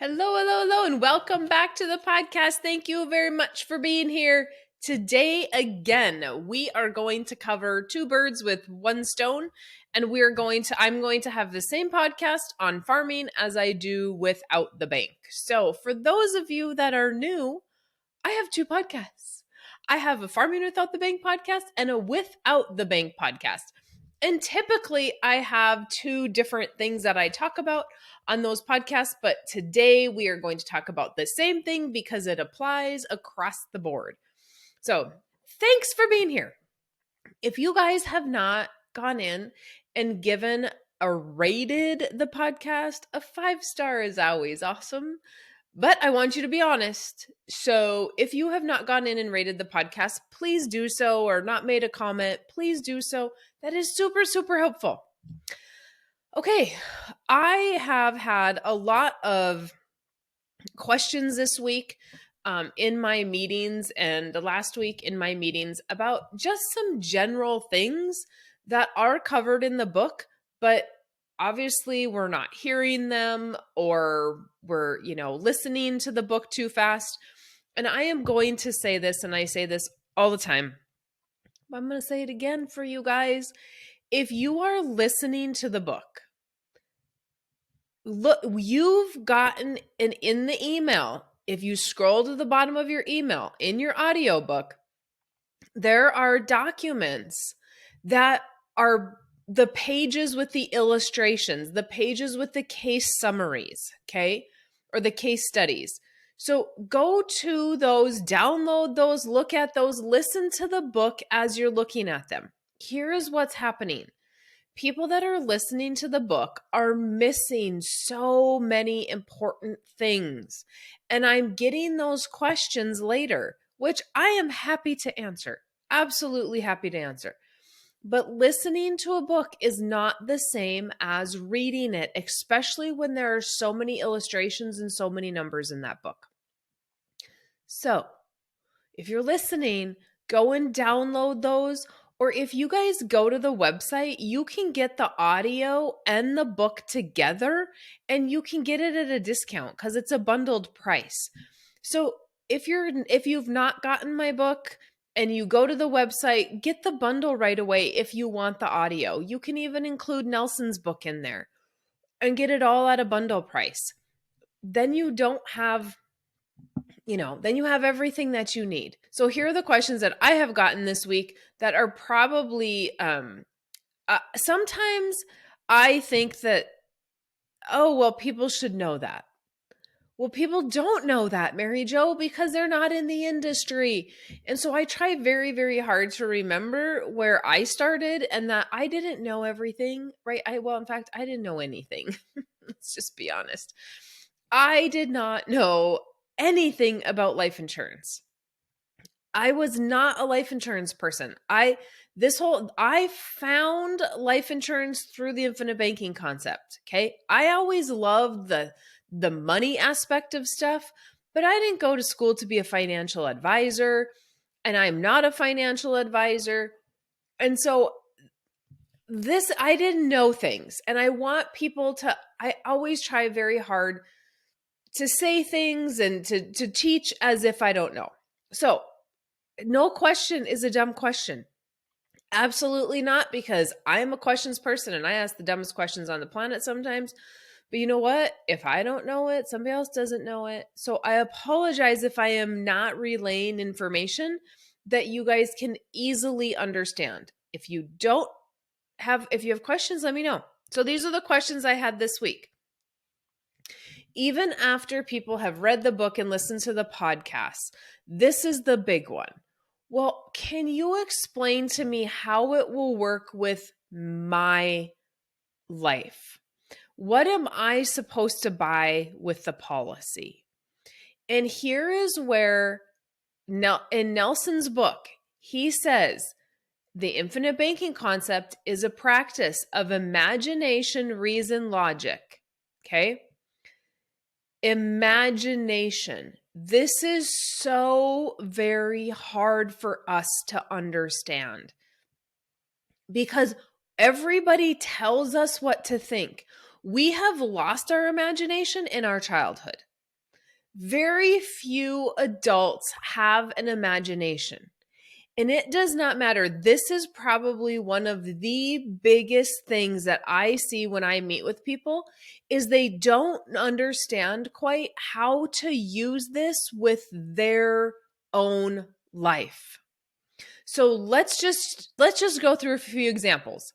Hello, hello, hello, and welcome back to the podcast. Thank you very much for being here. Today, again, we are going to cover two birds with one stone, and I'm going to have the same podcast on farming as I do without the bank. So, for those of you that are new, I have two podcasts. I have a Farming Without the Bank podcast and a Without the Bank podcast. And typically, I have two different things that I talk about on those podcasts, but today we are going to talk about the same thing because it applies across the board. So, thanks for being here. If you guys have not gone in and given or rated the podcast, a 5-star is always awesome. But I want you to be honest. So if you have not gone in and rated the podcast, please do so, or not made a comment, please do so. That is super, super helpful. Okay, I have had a lot of questions this week in my meetings and last week in my meetings about just some general things that are covered in the book, but obviously we're not hearing them or we're, listening to the book too fast. And I am going to say this, and I say this all the time, but I'm going to say it again for you guys. If you are listening to the book, look, you've gotten in the email, if you scroll to the bottom of your email in your audiobook, there are documents that are the pages with the illustrations, the pages with the case summaries, okay? Or the case studies. So go to those, download those, look at those, listen to the book as you're looking at them. Here's what's happening. People that are listening to the book are missing so many important things. And I'm getting those questions later, which I am happy to answer. Absolutely happy to answer. But listening to a book is not the same as reading it, especially when there are so many illustrations and so many numbers in that book. So, if you're listening, go and download those. Or if you guys go to the website, you can get the audio and the book together and you can get it at a discount because it's a bundled price. So if you've not gotten my book and you go to the website, get the bundle right away if you want the audio. You can even include Nelson's book in there and get it all at a bundle price. Then you don't have then you have everything that you need. So here are the questions that I have gotten this week that are probably sometimes I think that, oh, well, people should know that. Well, people don't know that, Mary Jo, because they're not in the industry. And so I try very, very hard to remember where I started and that I didn't know everything, right? In fact, I didn't know anything. Let's just be honest. I did not know anything about life insurance. I was not a life insurance person. I found life insurance through the infinite banking concept. Okay. I always loved the money aspect of stuff, but I didn't go to school to be a financial advisor, and I'm not a financial advisor. And so I didn't know things, and I always try very hard to say things and to teach as if I don't know. So no question is a dumb question. Absolutely not, because I am a questions person and I ask the dumbest questions on the planet sometimes. But you know what? If I don't know it, somebody else doesn't know it. So I apologize if I am not relaying information that you guys can easily understand. If you have questions, let me know. So these are the questions I had this week. Even after people have read the book and listened to the podcast, this is the big one. Well, can you explain to me how it will work with my life? What am I supposed to buy with the policy? And here is where, in Nelson's book, he says the infinite banking concept is a practice of imagination, reason, logic. Okay? Imagination. This is so very hard for us to understand because everybody tells us what to think. We have lost our imagination in our childhood. Very few adults have an imagination. And it does not matter. This is probably one of the biggest things that I see when I meet with people is they don't understand quite how to use this with their own life. So let's just go through a few examples.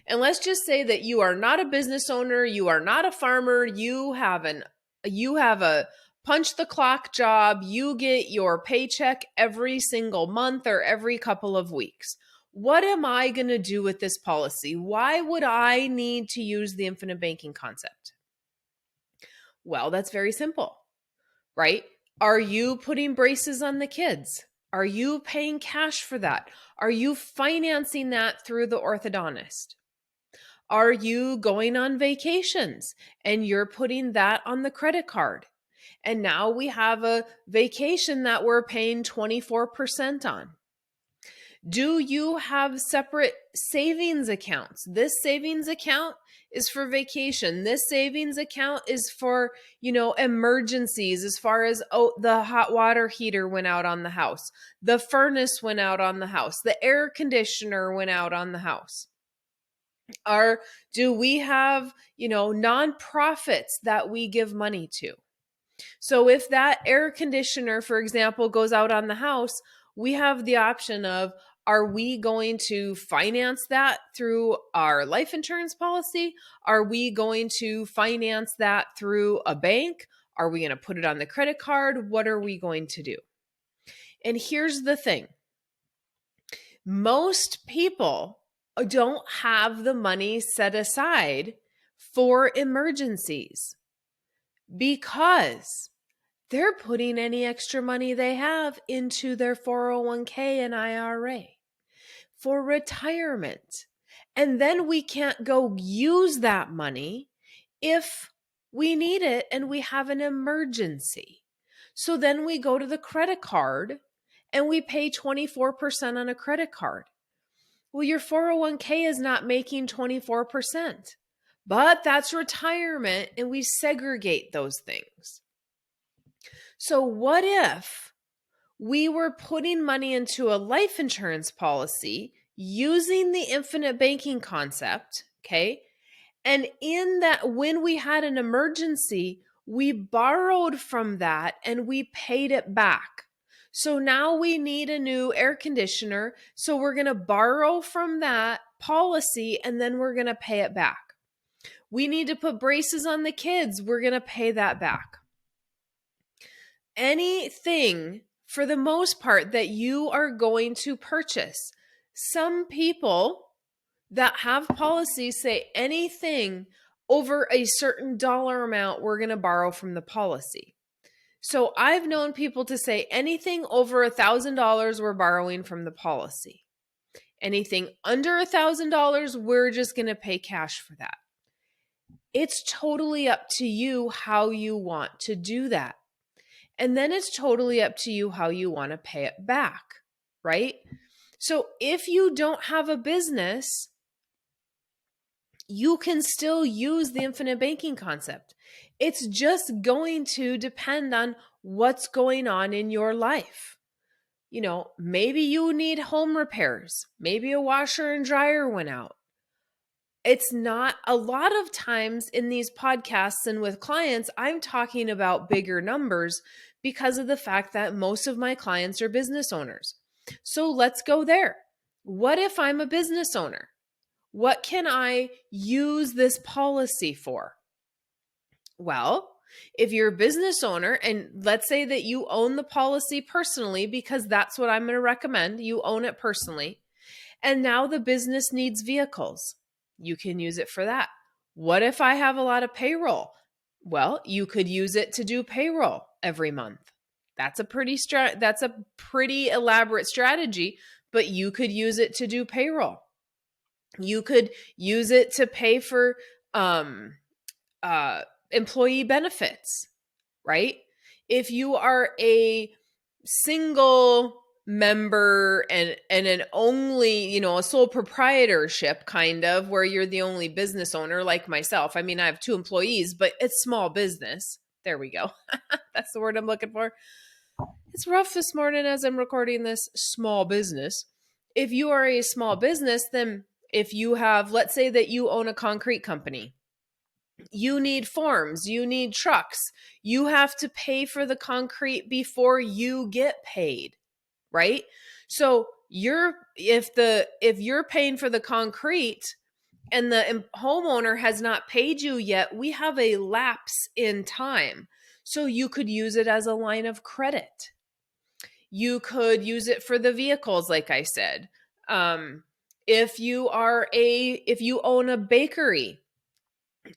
And let's just say that you are not a business owner, you are not a farmer, you have a punch the clock job, you get your paycheck every single month or every couple of weeks. What am I going to do with this policy? Why would I need to use the infinite banking concept? Well, that's very simple, right? Are you putting braces on the kids? Are you paying cash for that? Are you financing that through the orthodontist? Are you going on vacations and you're putting that on the credit card? And now we have a vacation that we're paying 24% on. Do you have separate savings accounts? This savings account is for vacation. This savings account is for, emergencies as far as, the hot water heater went out on the house. The furnace went out on the house. The air conditioner went out on the house. Do we have, nonprofits that we give money to? So if that air conditioner, for example, goes out on the house, we have the option of, are we going to finance that through our life insurance policy? Are we going to finance that through a bank? Are we going to put it on the credit card? What are we going to do? And here's the thing. Most people don't have the money set aside for emergencies because they're putting any extra money they have into their 401k and IRA for retirement. And then we can't go use that money if we need it and we have an emergency. So then we go to the credit card and we pay 24% on a credit card. Well, your 401k is not making 24%, but that's retirement and we segregate those things. So what if we were putting money into a life insurance policy using the infinite banking concept, okay? And in that, when we had an emergency, we borrowed from that and we paid it back. So now we need a new air conditioner. So we're going to borrow from that policy and then we're going to pay it back. We need to put braces on the kids. We're going to pay that back. Anything, for the most part, that you are going to purchase. Some people that have policies say anything over a certain dollar amount, we're going to borrow from the policy. So I've known people to say anything over $1,000, we're borrowing from the policy. Anything under $1,000, we're just going to pay cash for that. It's totally up to you how you want to do that. And then it's totally up to you how you want to pay it back, right? So if you don't have a business, you can still use the infinite banking concept. It's just going to depend on what's going on in your life. Maybe you need home repairs. Maybe a washer and dryer went out. It's not a lot of times in these podcasts and with clients, I'm talking about bigger numbers because of the fact that most of my clients are business owners. So let's go there. What if I'm a business owner? What can I use this policy for? Well, if you're a business owner, and let's say that you own the policy personally, because that's what I'm going to recommend, you own it personally, and now the business needs vehicles. You can use it for that. What if I have a lot of payroll? Well, you could use it to do payroll every month. That's a pretty elaborate strategy, but you could use it to do payroll. You could use it to pay for employee benefits, right? If you are a single member and an only, a sole proprietorship kind of, where you're the only business owner like myself. I mean, I have 2 employees, but it's small business. There we go. That's the word I'm looking for. It's rough this morning as I'm recording this. Small business. If you are a small business, then if you have, let's say that you own a concrete company, you need forms, you need trucks, you have to pay for the concrete before you get paid, right? So if you're paying for the concrete and the homeowner has not paid you yet, we have a lapse in time. So you could use it as a line of credit. You could use it for the vehicles, like I said. If you own a bakery,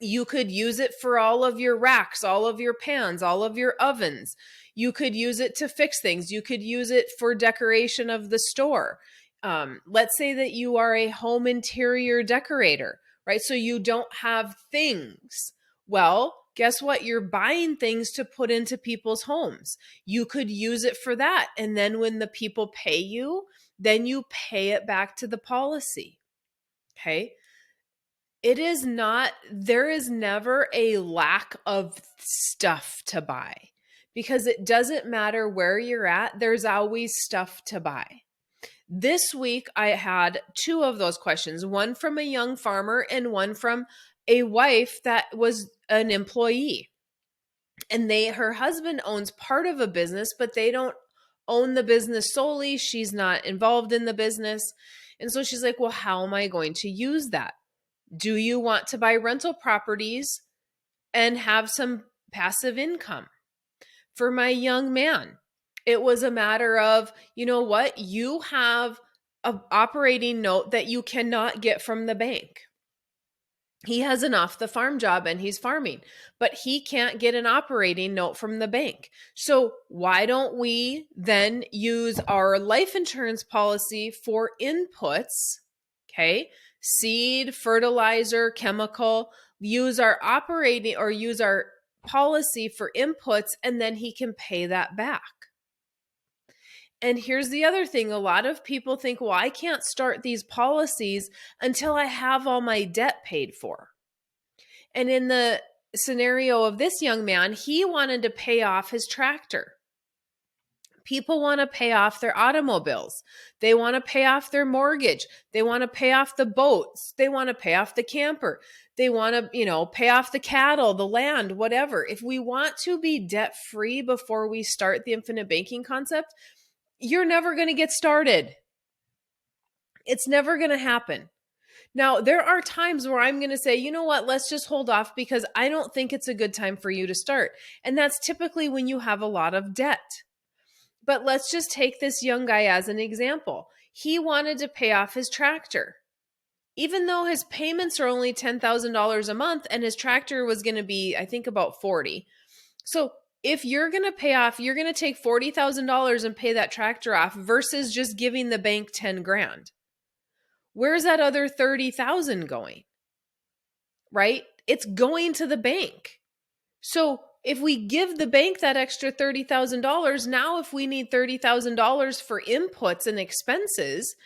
you could use it for all of your racks, all of your pans, all of your ovens. You could use it to fix things. You could use it for decoration of the store. Let's say that you are a home interior decorator, right? So you don't have things. Well, guess what? You're buying things to put into people's homes. You could use it for that. And then when the people pay you, then you pay it back to the policy. Okay. There is never a lack of stuff to buy because it doesn't matter where you're at, there's always stuff to buy. This week, I had two of those questions, one from a young farmer and one from a wife that was an employee. And her husband owns part of a business, but they don't own the business solely. She's not involved in the business. And so she's like, well, how am I going to use that? Do you want to buy rental properties and have some passive income? For my young man, it was a matter of, you know what? You have an operating note that you cannot get from the bank. He has an off the farm job and he's farming, but he can't get an operating note from the bank. So why don't we then use our life insurance policy for inputs? Okay. Seed, fertilizer, chemical, use our policy for inputs, and then he can pay that back. And here's the other thing. A lot of people think, well, I can't start these policies until I have all my debt paid for. And in the scenario of this young man, he wanted to pay off his tractor. People want to pay off their automobiles. They want to pay off their mortgage. They want to pay off the boats. They want to pay off the camper. They want to, pay off the cattle, the land, whatever. If we want to be debt free before we start the infinite banking concept, you're never going to get started. It's never going to happen. Now, there are times where I'm going to say, you know what, let's just hold off because I don't think it's a good time for you to start. And that's typically when you have a lot of debt. But let's just take this young guy as an example. He wanted to pay off his tractor. Even though his payments are only $10,000 a month and his tractor was going to be, I think, about $40,000. So if you're going to pay off, you're going to take $40,000 and pay that tractor off versus just giving the bank $10,000. Where's that other $30,000 going? Right? It's going to the bank. So if we give the bank that extra $30,000, now if we need $30,000 for inputs and expenses,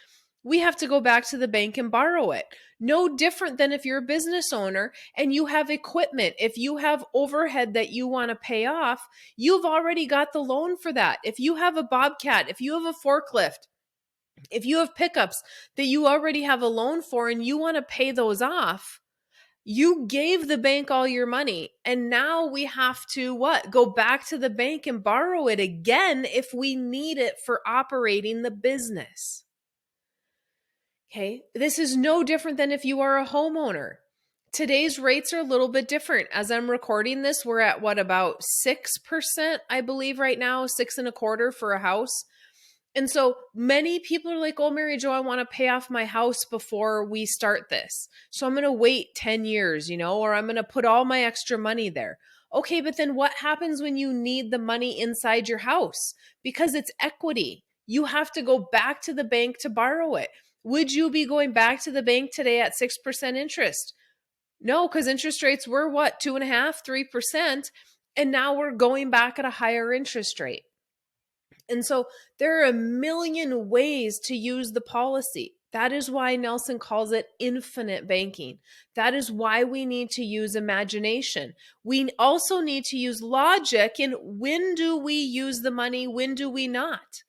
we have to go back to the bank and borrow it. No different than if you're a business owner and you have equipment. If you have overhead that you want to pay off, you've already got the loan for that. If you have a Bobcat, if you have a forklift, if you have pickups that you already have a loan for and you want to pay those off, you gave the bank all your money. And now we have to go back to the bank and borrow it again if we need it for operating the business. Okay. This is no different than if you are a homeowner. Today's rates are a little bit different. As I'm recording this, we're at about 6%, I believe right now, 6.25% for a house. And so many people are like, oh, Mary Jo, I want to pay off my house before we start this. So I'm going to wait 10 years, or I'm going to put all my extra money there. Okay, but then what happens when you need the money inside your house? Because it's equity. You have to go back to the bank to borrow it. Would you be going back to the bank today at 6% interest? No, because interest rates were 2.5%, 3%. And now we're going back at a higher interest rate. And so there are a million ways to use the policy. That is why Nelson calls it infinite banking. That is why we need to use imagination. We also need to use logic in when do we use the money, when do we not?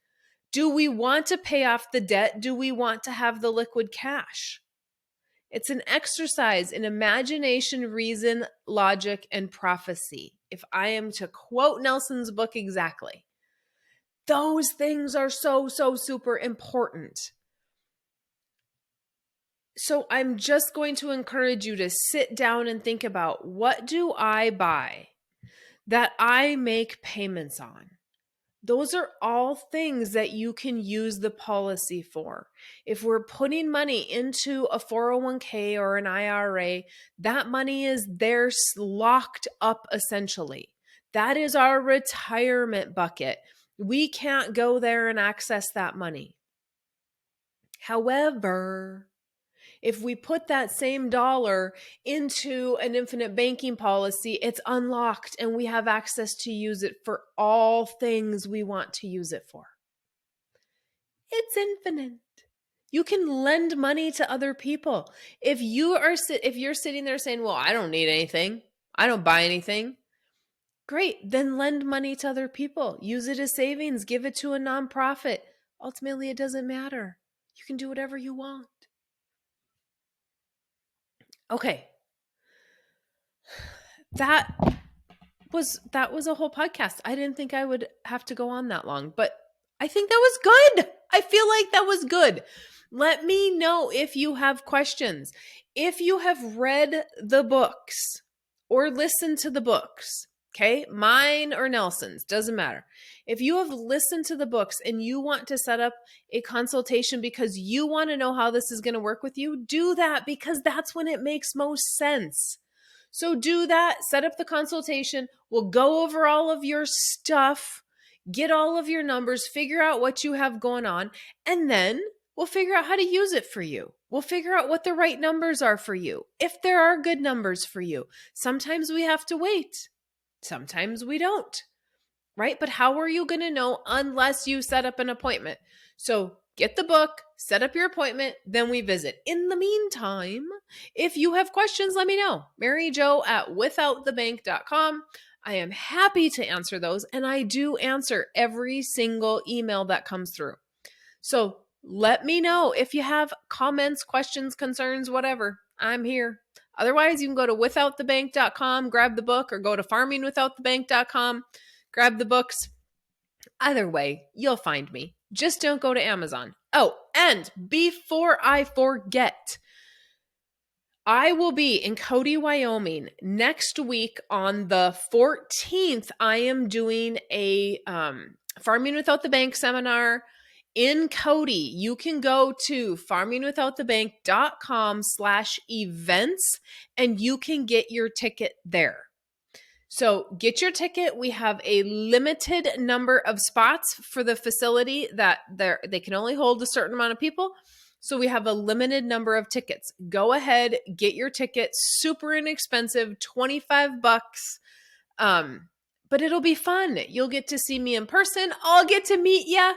Do we want to pay off the debt? Do we want to have the liquid cash? It's an exercise in imagination, reason, logic, and prophecy. If I am to quote Nelson's book exactly, those things are so super important. So I'm just going to encourage you to sit down and think about, what do I buy that I make payments on? Those are all things that you can use the policy for. If we're putting money into a 401k or an IRA, that money is there locked up essentially. That is our retirement bucket. We can't go there and access that money. However, if we put that same dollar into an infinite banking policy, it's unlocked and we have access to use it for all things we want to use it for. It's infinite. You can lend money to other people. If you're sitting there saying, "Well, I don't need anything. I don't buy anything." Great, then lend money to other people. Use it as savings, give it to a nonprofit. Ultimately, it doesn't matter. You can do whatever you want. Okay. That was a whole podcast. I didn't think I would have to go on that long, but I think that was good. I feel like that was good. Let me know if you have questions. If you have read the books or listened to the books, okay? Mine or Nelson's, doesn't matter. If you have listened to the books and you want to set up a consultation because you want to know how this is going to work with you, do that, because that's when it makes most sense. So do that, set up the consultation. We'll go over all of your stuff, get all of your numbers, figure out what you have going on, and then we'll figure out how to use it for you. We'll figure out what the right numbers are for you, if there are good numbers for you. Sometimes we have to wait. Sometimes we don't, right? But how are you going to know unless you set up an appointment? So get the book, set up your appointment, then we visit. In the meantime, if you have questions, let me know. MaryJo@withoutthebank.com. I am happy to answer those, and I do answer every single email that comes through. So let me know if you have comments, questions, concerns, whatever. I'm here. Otherwise, you can go to withoutthebank.com, grab the book, or go to farmingwithoutthebank.com, grab the books. Either way, you'll find me. Just don't go to Amazon. Oh, and before I forget, I will be in Cody, Wyoming next week on the 14th. I am doing a Farming Without the Bank seminar in Cody. You can go to farmingwithoutthebank.com/events and you can get your ticket there. So get your ticket. We have a limited number of spots for the facility that they can only hold a certain amount of people. So we have a limited number of tickets. Go ahead, get your ticket. Super inexpensive, $25. But it'll be fun. You'll get to see me in person. I'll get to meet you,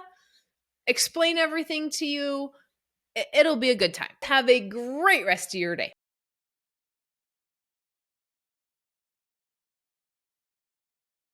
explain everything to you. It'll be a good time. Have a great rest of your day.